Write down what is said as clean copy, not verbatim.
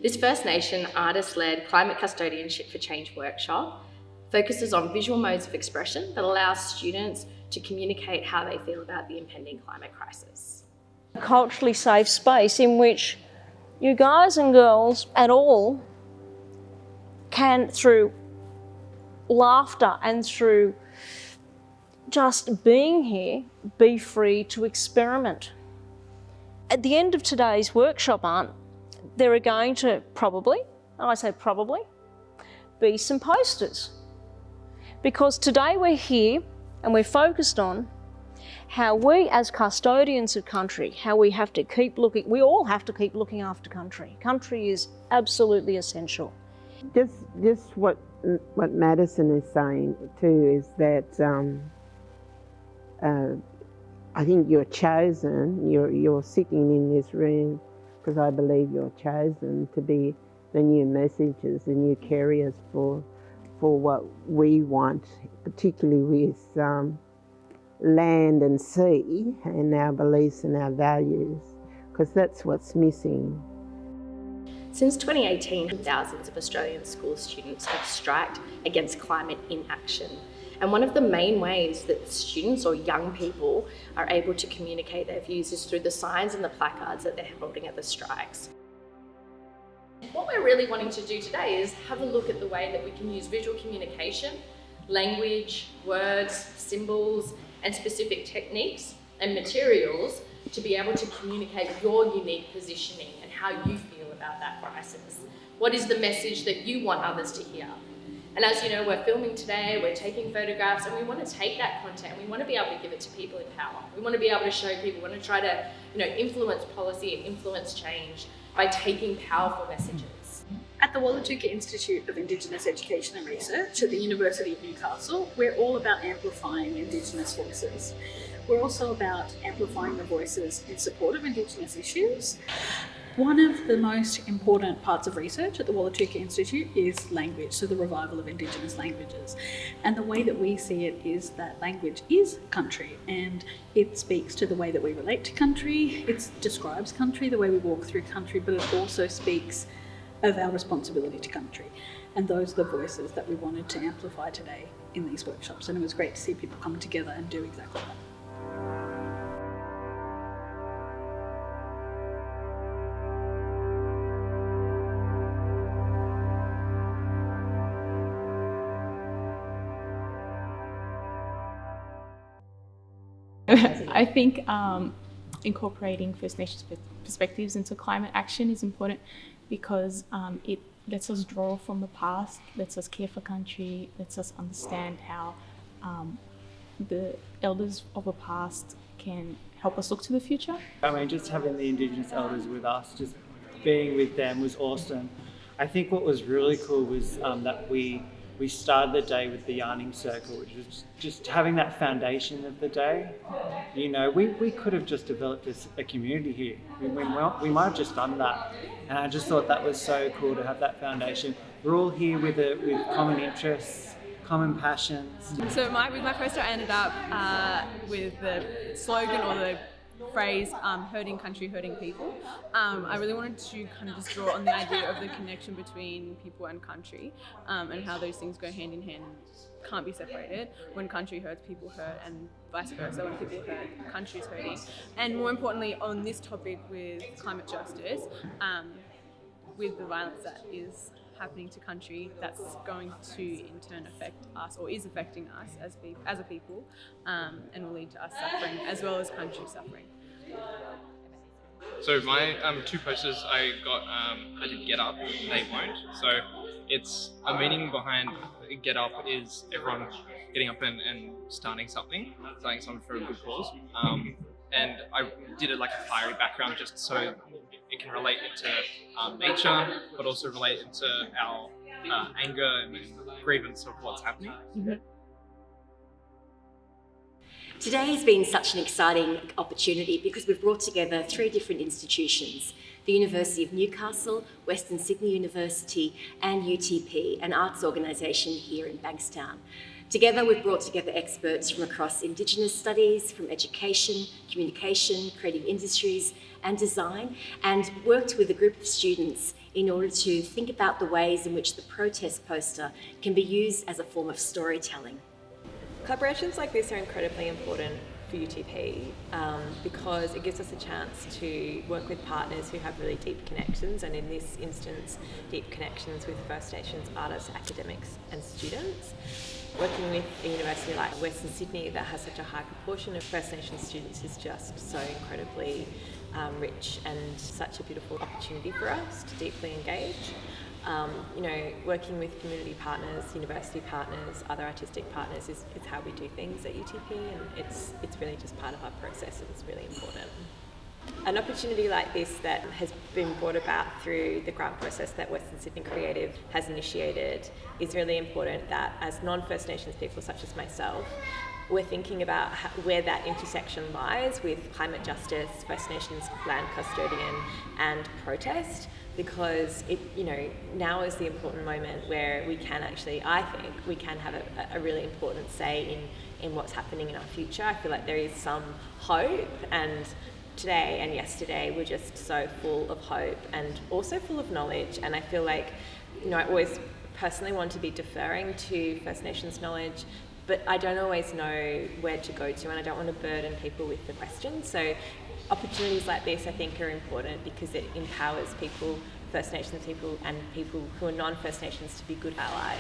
This First Nation artist-led Climate Custodianship for Change workshop focuses on visual modes of expression that allows students to communicate how they feel about the impending climate crisis. A culturally safe space in which you guys and girls at all can, through laughter and through just being here, be free to experiment. At the end of today's workshop, there are going to probably, and I say probably, be some posters. Because today we're here and we're focused on how we as custodians of country, how we have to keep looking, we all have to keep looking after country. Country is absolutely essential. Just what Madison is saying too is that I think you're chosen, you're sitting in this room because I believe you're chosen to be the new messengers, the new carriers for what we want, particularly with land and sea and our beliefs and our values, because that's what's missing. Since 2018, thousands of Australian school students have striked against climate inaction. And one of the main ways that students or young people are able to communicate their views is through the signs and the placards that they're holding at the strikes. What we're really wanting to do today is have a look at the way that we can use visual communication, language, words, symbols, and specific techniques and materials to be able to communicate your unique positioning and how you feel about that crisis. What is the message that you want others to hear? And as you know, we're filming today, we're taking photographs, and we want to take that content and we want to be able to give it to people in power. We want to be able to show people, we want to try to, influence policy and influence change by taking powerful messages. At the Wollotuka Institute of Indigenous Education and Research at the University of Newcastle, we're all about amplifying Indigenous voices. We're also about amplifying the voices in support of Indigenous issues. One of the most important parts of research at the Wollotuka Institute is language, so the revival of Indigenous languages. And the way that we see it is that language is country, and it speaks to the way that we relate to country, it describes country, the way we walk through country, but it also speaks of our responsibility to country. And those are the voices that we wanted to amplify today in these workshops, and it was great to see people come together and do exactly that. I think incorporating First Nations perspectives into climate action is important because it lets us draw from the past, lets us care for country, lets us understand how the elders of the past can help us look to the future. I mean, just having the Indigenous elders with us, just being with them was awesome. I think what was really cool was that we started the day with the yarning circle, which was just having that foundation of the day. We could have just developed a community here. We might have just done that. And I just thought that was so cool to have that foundation. We're all here with common interests, common passions. So with my poster, I ended up with the slogan or the phrase, hurting country, hurting people. I really wanted to kind of just draw on the idea of the connection between people and country, and how those things go hand in hand, can't be separated. When country hurts, people hurt, and vice versa. When people hurt, country's hurting. And more importantly, on this topic with climate justice, with the violence that is happening to country, that's going to in turn affect us, or is affecting us as a people, and will lead to us suffering as well as country suffering. So my two posters I got, I did Get Up, They Won't. So it's a meaning behind Get Up is everyone getting up and starting something for a good cause. And I did it like a fiery background just so it can relate into nature, but also relate into our anger and grievance of what's happening. Mm-hmm. Today has been such an exciting opportunity because we've brought together 3 different institutions: the University of Newcastle, Western Sydney University and UTP, an arts organisation here in Bankstown. Together we've brought together experts from across Indigenous studies, from education, communication, creative industries and design, and worked with a group of students in order to think about the ways in which the protest poster can be used as a form of storytelling. Collaborations like this are incredibly important for UTP because it gives us a chance to work with partners who have really deep connections, and in this instance, deep connections with First Nations artists, academics and students. Working with a university like Western Sydney that has such a high proportion of First Nations students is just so incredibly rich and such a beautiful opportunity for us to deeply engage. Working with community partners, university partners, other artistic partners is how we do things at UTP, and it's really just part of our process, and it's really important. An opportunity like this that has been brought about through the grant process that Western Sydney Creative has initiated is really important, that as non-First Nations people such as myself, we're thinking about where that intersection lies with climate justice, First Nations land custodian and protest, because now is the important moment where we can actually, I think, we can have a really important say in what's happening in our future. I feel like there is some hope, and today and yesterday were just so full of hope and also full of knowledge, and I feel like I always personally want to be deferring to First Nations knowledge, but I don't always know where to go to, and I don't want to burden people with the questions. So opportunities like this I think are important because it empowers people, First Nations people and people who are non-First Nations, to be good allies.